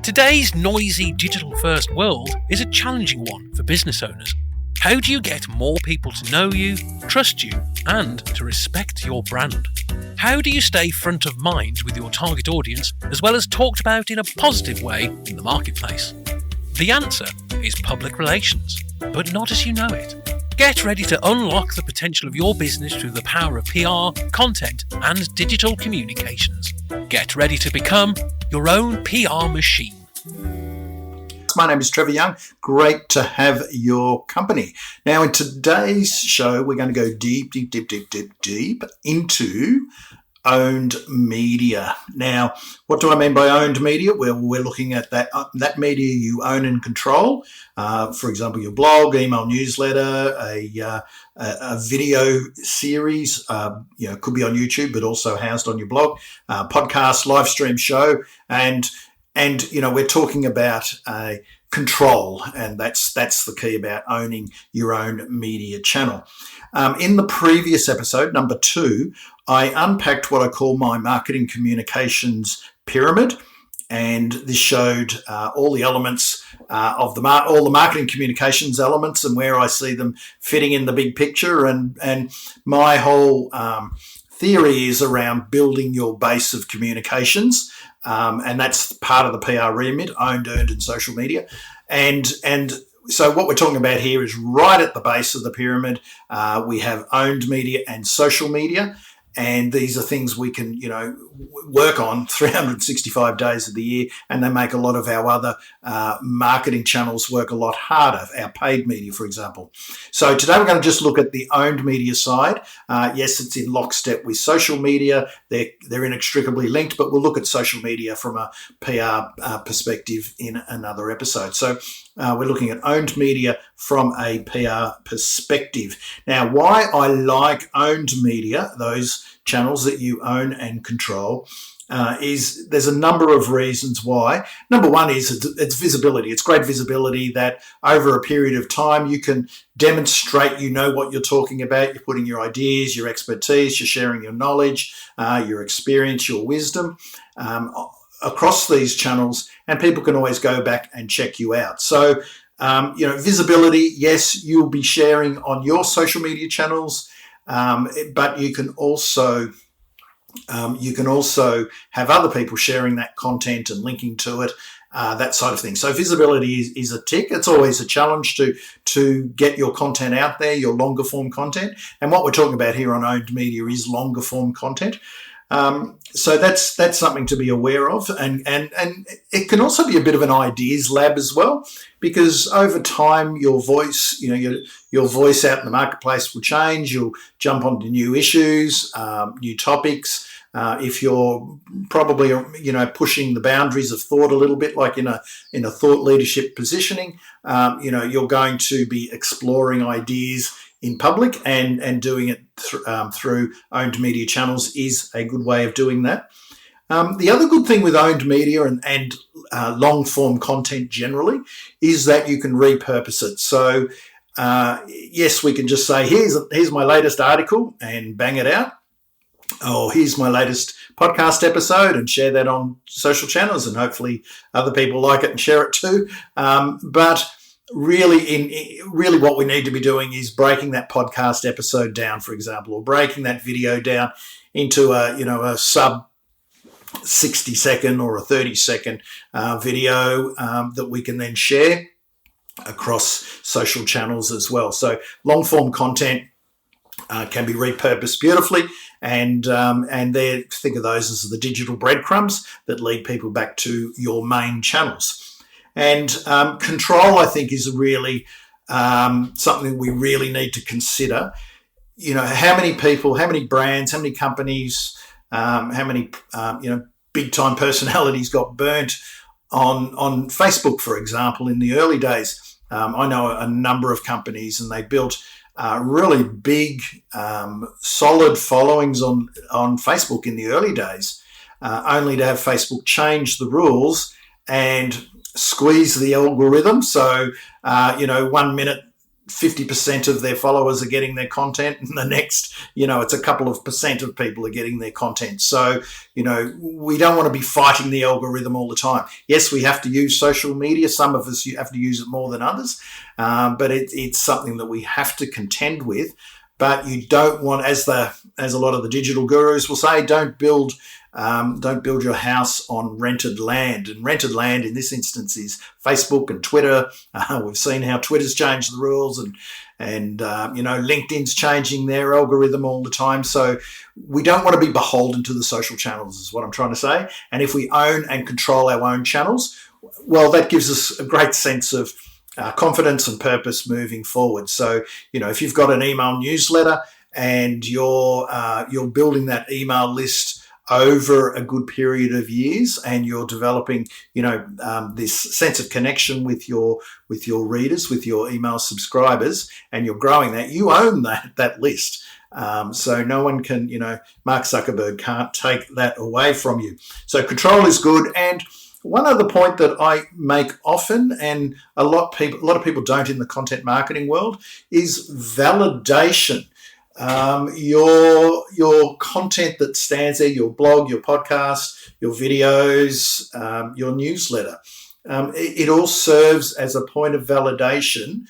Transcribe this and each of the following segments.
Today's noisy digital-first world is a challenging one for business owners. How do you get more people to know you, trust you, and to respect your brand? How do you stay front of mind with your target audience, as well as talked about in a positive way in the marketplace? The answer is public relations, but not as you know it. Get ready to unlock the potential of your business through the power of PR, content, and digital communications. Get ready to become your own PR machine. My name is Trevor Young. Great to have your company. Now, in today's show, we're going to go deep into owned media. Now, what do I mean by owned media? Well, we're looking at that media you own and control. For example, your blog, email newsletter, a video series. Could be on YouTube, but also housed on your blog. Podcast, live stream show, and we're talking about control, and that's the key about owning your own media channel. In the previous episode, number 2, I unpacked what I call my marketing communications pyramid, and this showed all the elements of all the marketing communications elements and where I see them fitting in the big picture. And my whole theory is around building your base of communications. And that's part of the PR remit, owned, earned, and social media. And so what we're talking about here is right at the base of the pyramid. We have owned media and social media. And these are things we can, work on 365 days of the year, and they make a lot of our other marketing channels work a lot harder, our paid media, for example. So today we're going to just look at the owned media side. Yes, it's in lockstep with social media. They're inextricably linked, but we'll look at social media from a PR perspective in another episode. So we're looking at owned media from a PR perspective. Now, why I like owned media, those channels that you own and control, is there's a number of reasons why. Number one is it's visibility. It's great visibility that over a period of time you can demonstrate you know what you're talking about. You're putting your ideas, your expertise, you're sharing your knowledge, your experience, your wisdom across these channels, and people can always go back and check you out. So, visibility, yes, you'll be sharing on your social media channels, but you can also have other people sharing that content and linking to it, that side of things. So visibility is a tick. It's always a challenge to get your content out there, your longer form content. And what we're talking about here on owned media is longer form content. So that's something to be aware of, and it can also be a bit of an ideas lab as well, because over time your voice, your voice out in the marketplace will change. You'll jump onto new issues, new topics. If you're probably pushing the boundaries of thought a little bit, like in a thought leadership positioning, you're going to be exploring ideas in public, and doing it through owned media channels is a good way of doing that. The other good thing with owned media and long form content generally is that you can repurpose it. So yes, we can just say, here's my latest article and bang it out. Or here's my latest podcast episode and share that on social channels, and hopefully other people like it and share it too. But really what we need to be doing is breaking that podcast episode down, for example, or breaking that video down into a sub 60 second or a 30 second video that we can then share across social channels as well. So long form content can be repurposed beautifully, and there, think of those as the digital breadcrumbs that lead people back to your main channels. And control, I think, is really something we really need to consider. How many people, how many brands, how many companies, how many big time personalities got burnt on Facebook, for example, in the early days. I know a number of companies, and they built really big, solid followings on Facebook in the early days, only to have Facebook change the rules and squeeze the algorithm. So, 1 minute 50% of their followers are getting their content, and the next, it's a couple of percent of people are getting their content. So, we don't want to be fighting the algorithm all the time. Yes, we have to use social media. Some of us have to use it more than others, but it's something that we have to contend with. But you don't want, as a lot of the digital gurus will say, don't build your house on rented land. And rented land in this instance is Facebook and Twitter. We've seen how Twitter's changed the rules, and LinkedIn's changing their algorithm all the time. So we don't want to be beholden to the social channels, is what I'm trying to say. And if we own and control our own channels, well, that gives us a great sense of confidence and purpose moving forward. So, if you've got an email newsletter and you're building that email list over a good period of years, and you're developing, this sense of connection with your readers, with your email subscribers, and you're growing that, you own that list. So no one can, Mark Zuckerberg can't take that away from you. So control is good. And one other point that I make often, and a lot of people don't in the content marketing world, is validation. Your content that stands there, your blog, your podcast, your videos, your newsletter, it all serves as a point of validation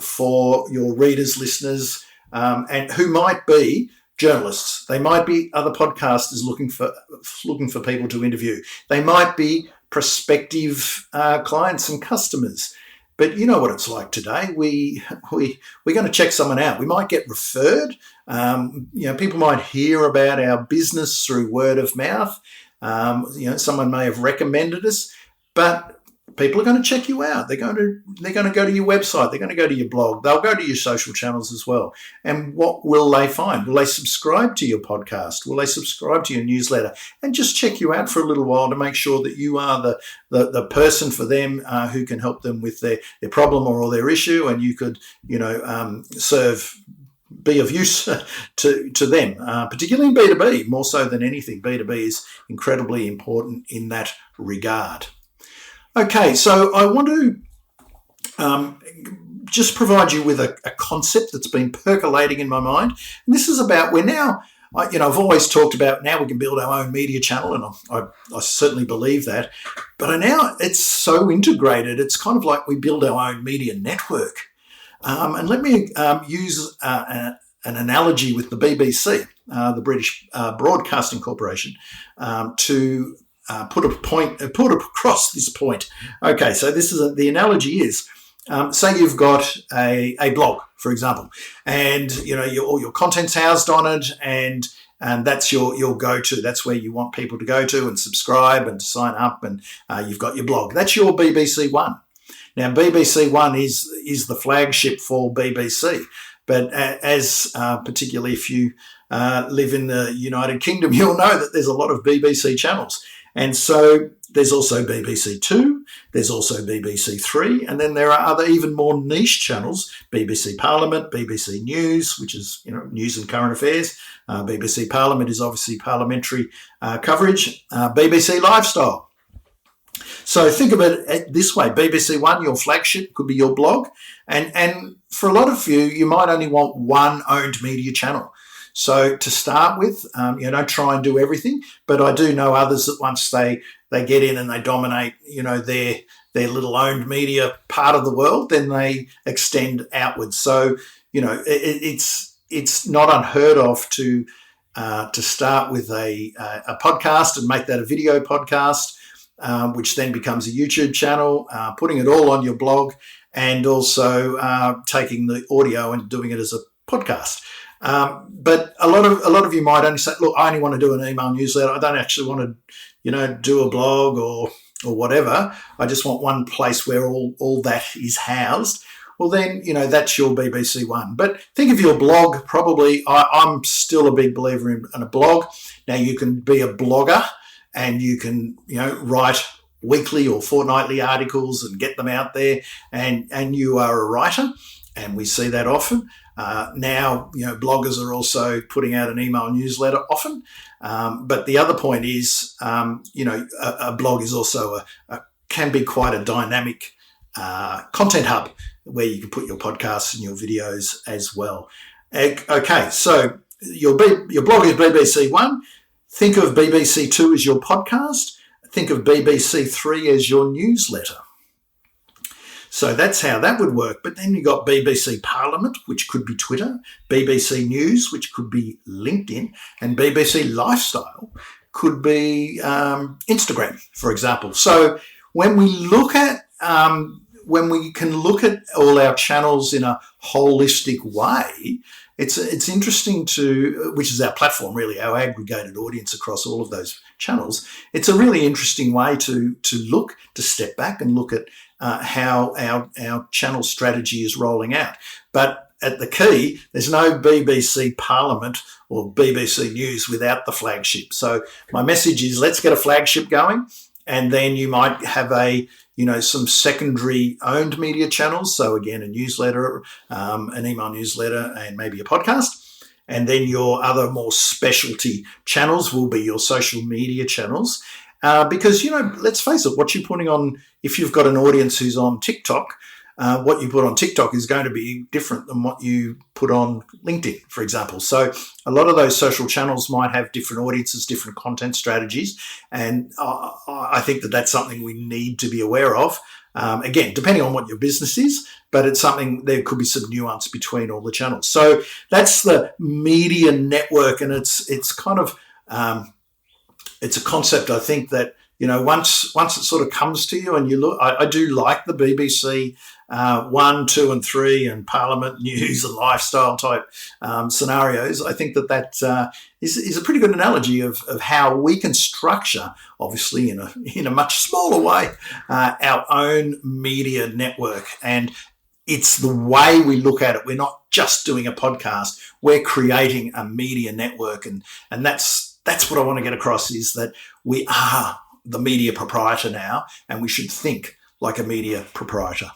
for your readers, listeners, and who might be journalists. They might be other podcasters looking for people to interview. They might be prospective clients and customers. But you know what it's like today. We're going to check someone out. We might get referred. People might hear about our business through word of mouth. Someone may have recommended us, but people are going to check you out. They're going to go to your website. They're going to go to your blog. They'll go to your social channels as well. And what will they find? Will they subscribe to your podcast? Will they subscribe to your newsletter? And just check you out for a little while to make sure that you are the person for them who can help them with their problem or their issue, and you could, be of use to them, particularly in B2B, more so than anything. B2B is incredibly important in that regard. Okay, so I want to just provide you with a concept that's been percolating in my mind. And this is about I've always talked about now we can build our own media channel, and I certainly believe that. But now it's so integrated, it's kind of like we build our own media network. And let me use an analogy with the BBC, the British Broadcasting Corporation, to put across this point. Okay, so the analogy is, say you've got a blog, for example, and all your content's housed on it, and that's your go-to. That's where you want people to go to and subscribe and sign up, and you've got your blog. That's your BBC One. Now, BBC One is the flagship for BBC, but as particularly if you live in the United Kingdom, you'll know that there's a lot of BBC channels. And so there's also BBC Two, there's also BBC Three, and then there are other even more niche channels, BBC Parliament, BBC News, which is news and current affairs. BBC Parliament is obviously parliamentary coverage. BBC Lifestyle. So think of it this way: BBC One, your flagship, could be your blog, and for a lot of you might only want one owned media channel. So to start with, don't try and do everything, but I do know others that once they get in and they dominate, their little owned media part of the world, then they extend outwards. So, it's not unheard of to start with a podcast and make that a video podcast, which then becomes a YouTube channel, putting it all on your blog, and also taking the audio and doing it as a podcast. But a lot of you might only say, look, I only want to do an email newsletter. I don't actually want to, do a blog or whatever. I just want one place where all that is housed. Well, then, that's your BBC One. But think of your blog. Probably, I'm still a big believer in a blog. Now, you can be a blogger and you can, write weekly or fortnightly articles and get them out there, and you are a writer, and we see that often. Now, bloggers are also putting out an email newsletter often. But the other point is, a blog is also can be quite a dynamic content hub where you can put your podcasts and your videos as well. Okay, so your blog is BBC One. Think of BBC Two as your podcast. Think of BBC Three as your newsletter. So that's how that would work. But then you've got BBC Parliament, which could be Twitter, BBC News, which could be LinkedIn, and BBC Lifestyle could be Instagram, for example. So when we look at when we can look at all our channels in a holistic way, it's interesting to, which is our platform really, our aggregated audience across all of those channels. It's a really interesting way to step back and look at how our channel strategy is rolling out. But at the key, there's no BBC Parliament or BBC News without the flagship. So my message is, let's get a flagship going, and then you might have some secondary owned media channels. So again, a newsletter, an email newsletter, and maybe a podcast. And then your other more specialty channels will be your social media channels. Because, let's face it, what you're putting on, if you've got an audience who's on TikTok, what you put on TikTok is going to be different than what you put on LinkedIn, for example. So a lot of those social channels might have different audiences, different content strategies. And I think that that's something we need to be aware of. Again, depending on what your business is, but it's something, there could be some nuance between all the channels. So that's the media network. And it's kind of, it's a concept, I think, that, once it sort of comes to you and you look, I do like the BBC 1, 2 and 3 and Parliament, News and Lifestyle type scenarios. I think that is a pretty good analogy of how we can structure, obviously in a much smaller way, our own media network. And it's the way we look at it. We're not just doing a podcast. We're creating a media network. And that's what I want to get across, is that we are the media proprietor now, and we should think like a media proprietor.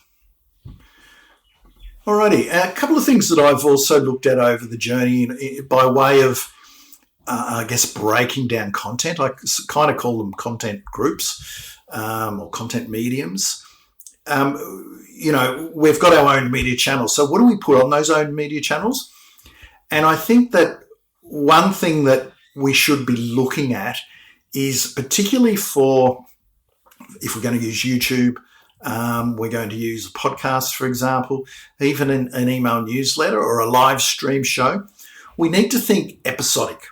Alrighty, a couple of things that I've also looked at over the journey by way of, breaking down content. I kind of call them content groups or content mediums. We've got our own media channels. So what do we put on those own media channels? And I think that one thing that we should be looking at is, particularly for, if we're going to use YouTube, we're going to use a podcast, for example, even an email newsletter or a live stream show, we need to think episodic.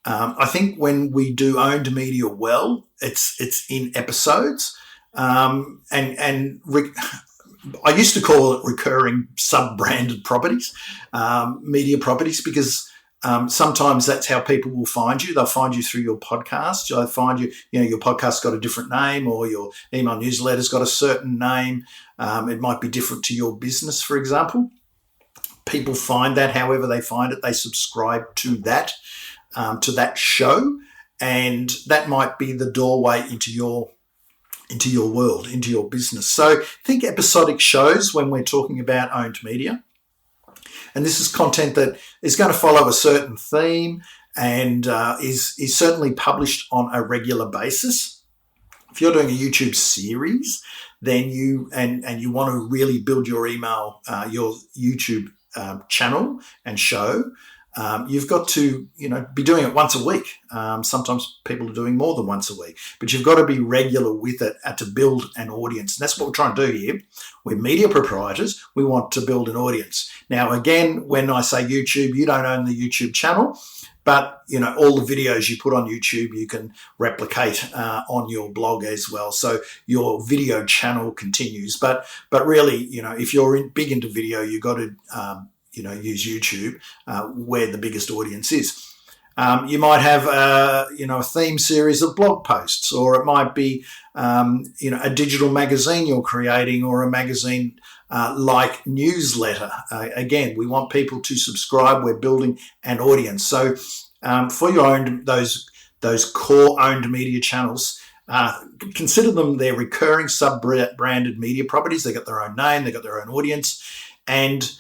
I think when we do owned media well, it's in episodes. I used to call it recurring sub-branded properties, media properties, because sometimes that's how people will find you. They'll find you through your podcast. They'll find you, your podcast's got a different name, or your email newsletter's got a certain name. It might be different to your business, for example. People find that however they find it. They subscribe to that show, and that might be the doorway into your world, into your business. So think episodic shows when we're talking about owned media. And this is content that is going to follow a certain theme and is certainly published on a regular basis. If you're doing a YouTube series, then you want to really build your your YouTube channel and show, you've got to, be doing it once a week. Sometimes people are doing more than once a week, but you've got to be regular with it to build an audience. And that's what we're trying to do here. We're media proprietors. We want to build an audience. Now, again, when I say YouTube, you don't own the YouTube channel, but, all the videos you put on YouTube, you can replicate on your blog as well. So your video channel continues. But really, if you're big into video, you've got to, use YouTube where the biggest audience is. You might have, a theme series of blog posts, or it might be, a digital magazine you're creating, or a magazine like newsletter. Again, we want people to subscribe. We're building an audience. So for your own, those core owned media channels, consider them their recurring sub-branded media properties. They got their own name, they got their own audience, and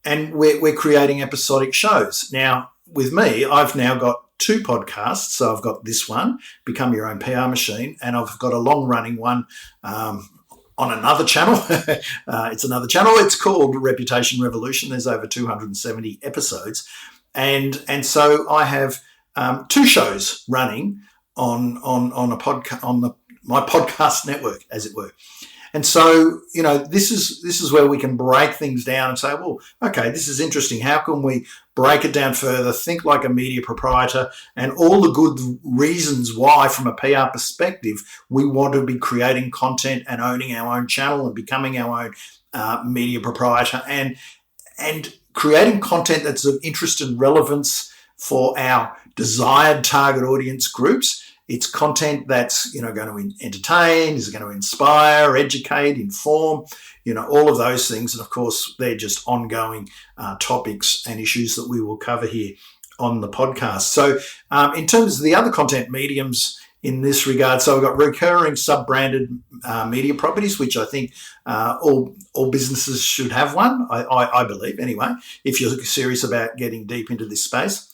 we're creating episodic shows. Now, with me, I've now got 2 podcasts. So I've got this one, Become Your Own PR Machine, and I've got a long-running one on another channel. It's another channel. It's called Reputation Revolution. There's over 270 episodes. And so I have 2 shows running on a podcast, on my podcast network, as it were. And so, this is where we can break things down and say, well, okay, this is interesting. How can we break it down further, think like a media proprietor, and all the good reasons why, from a PR perspective, we want to be creating content and owning our own channel and becoming our own media proprietor and creating content that's of interest and relevance for our desired target audience groups. It's content that's, going to entertain, is going to inspire, educate, inform, all of those things. And of course, they're just ongoing topics and issues that we will cover here on the podcast. So in terms of the other content mediums in this regard, so we've got recurring sub-branded media properties, which I think all businesses should have one, I believe anyway, if you're serious about getting deep into this space.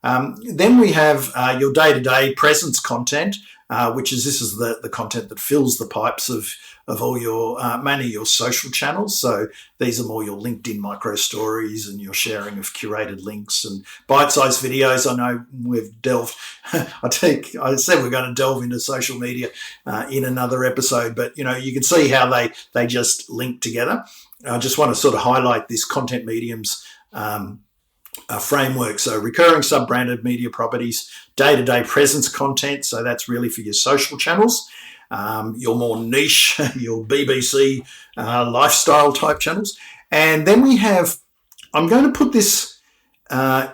Then we have your day-to-day presence content, this is the content that fills the pipes of all your mainly your social channels. So these are more your LinkedIn micro stories and your sharing of curated links and bite-sized videos. I know we've delved. I said we're going to delve into social media in another episode, but you can see how they just link together. I just want to sort of highlight this content mediums framework. So recurring sub-branded media properties, day-to-day presence content. So that's really for your social channels, your more niche, your BBC lifestyle type channels. And then we have, I'm going to put this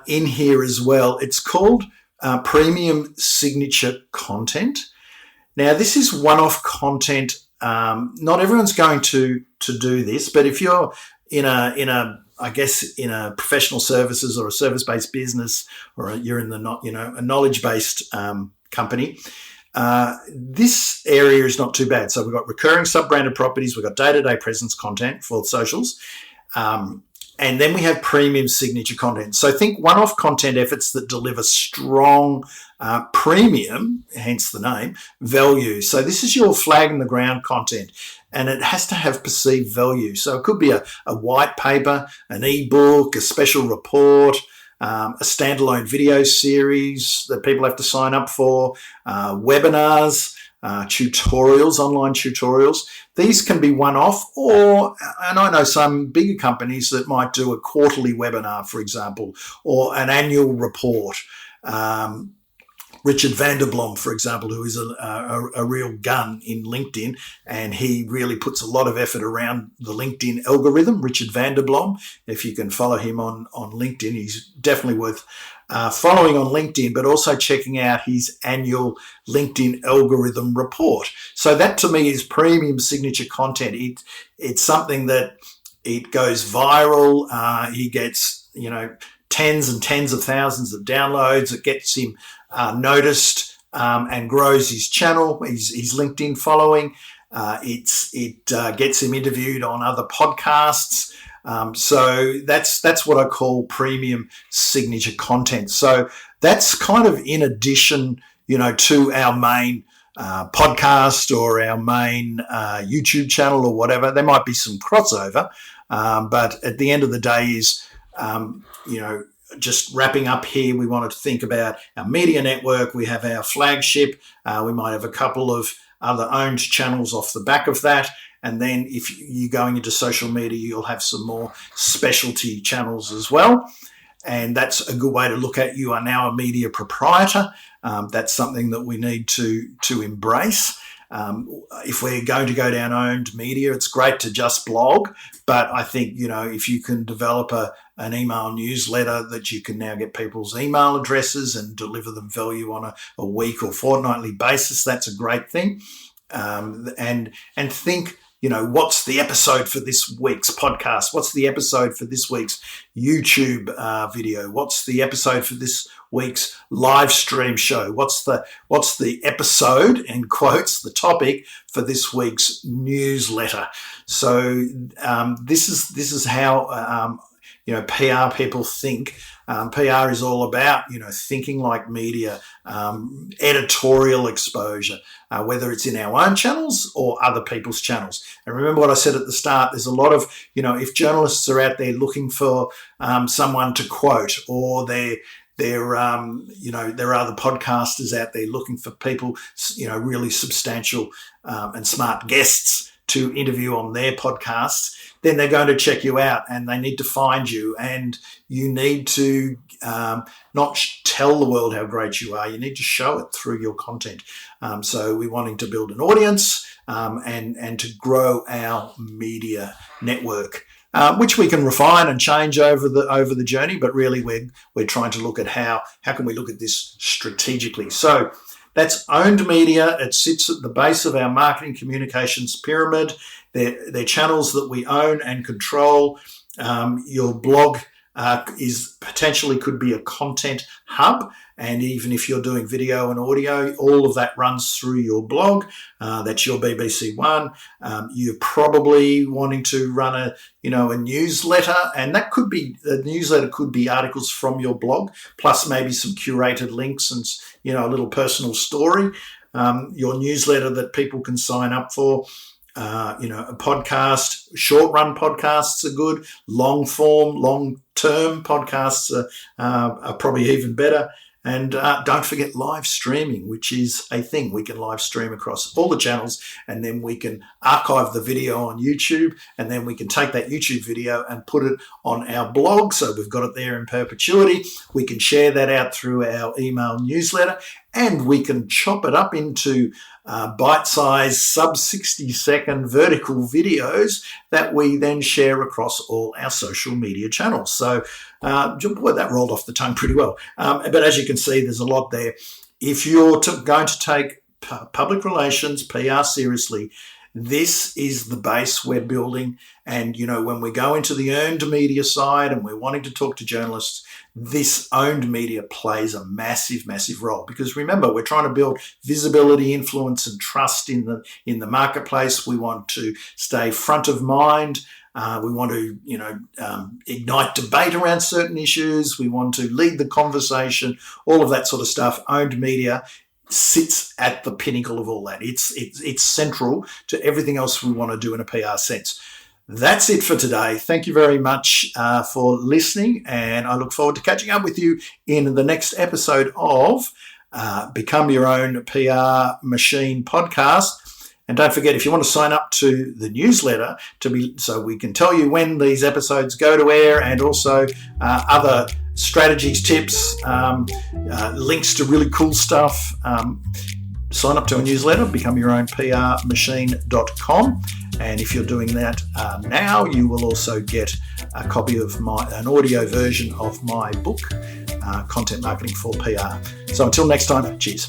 in here as well. It's called premium signature content. Now, this is one-off content. Not everyone's going to do this, but if you're in a professional services or a service-based business, or you're in a knowledge-based company, this area is not too bad. So we've got recurring sub-branded properties, we've got day-to-day presence content for socials, and then we have premium signature content. So think one-off content efforts that deliver strong premium, hence the name, value. So this is your flag in the ground content, and it has to have perceived value. So it could be a white paper, an ebook, a special report, a standalone video series that people have to sign up for, webinars, tutorials, online tutorials. These can be one-off, and I know some bigger companies that might do a quarterly webinar, for example, or an annual report. Richard Vanderblom, for example, who is a real gun in LinkedIn, and he really puts a lot of effort around the LinkedIn algorithm. Richard Vanderblom, if you can follow him on LinkedIn, he's definitely worth following on LinkedIn, but also checking out his annual LinkedIn algorithm report. So that to me is premium signature content. It's something that it goes viral. He gets, tens and tens of thousands of downloads. It gets him noticed and grows his channel, his LinkedIn following. It gets him interviewed on other podcasts. So that's what I call premium signature content. So that's kind of in addition, to our main podcast or our main YouTube channel or whatever. There might be some crossover, but at the end of the day is, just wrapping up here, we wanted to think about our media network. We have our flagship. We might have a couple of other owned channels off the back of that. And then if you're going into social media, you'll have some more specialty channels as well. And that's a good way to look at you are now a media proprietor. That's something that we need to embrace. If we're going to go down owned media, it's great to just blog. But I think, if you can develop an email newsletter that you can now get people's email addresses and deliver them value on a week or fortnightly basis, that's a great thing. And think, what's the episode for this week's podcast? What's the episode for this week's YouTube video? What's the episode for this week's live stream show? What's the episode, in quotes, the topic for this week's newsletter? So this is how PR people think PR is all about, thinking like media, editorial exposure, whether it's in our own channels or other people's channels. And remember what I said at the start, there's a lot of, if journalists are out there looking for someone to quote, or there are other podcasters out there looking for people, really substantial and smart guests to interview on their podcasts, then they're going to check you out and they need to find you, and you need to not tell the world how great you are. You need to show it through your content. So we're wanting to build an audience and to grow our media network. Which we can refine and change over the journey, but really we're trying to look at how can we look at this strategically. So that's owned media. It sits at the base of our marketing communications pyramid. They're channels that we own and control. Your blog is potentially could be a content hub, and even if you're doing video and audio, all of that runs through your blog. That's your BBC One. You're probably wanting to run a newsletter, and that could be the newsletter could be articles from your blog, plus maybe some curated links and a little personal story. Your newsletter that people can sign up for. A podcast, short run podcasts are good. Long form, long term podcasts are probably even better. And don't forget live streaming, which is a thing. We can live stream across all the channels, and then we can archive the video on YouTube, and then we can take that YouTube video and put it on our blog. So we've got it there in perpetuity. We can share that out through our email newsletter, and we can chop it up into bite-sized sub-60-second vertical videos that we then share across all our social media channels. So boy, that rolled off the tongue pretty well. But as you can see, there's a lot there. If you're going to take public relations, PR seriously, this is the base we're building. And, when we go into the earned media side and we're wanting to talk to journalists, this owned media plays a massive, massive role. Because remember, we're trying to build visibility, influence, and trust in the marketplace. We want to stay front of mind. We want to, ignite debate around certain issues. We want to lead the conversation, all of that sort of stuff. Owned media sits at the pinnacle of all that. It's central to everything else we want to do in a PR sense. That's it for today. Thank you very much for listening, and I look forward to catching up with you in the next episode of Become Your Own PR Machine podcast. And don't forget, if you want to sign up to the newsletter so we can tell you when these episodes go to air, and also other strategies, tips, links to really cool stuff, sign up to a newsletter, becomeyourownprmachine.com. And if you're doing that now, you will also get a copy of an audio version of my book, Content Marketing for PR. So until next time, cheers.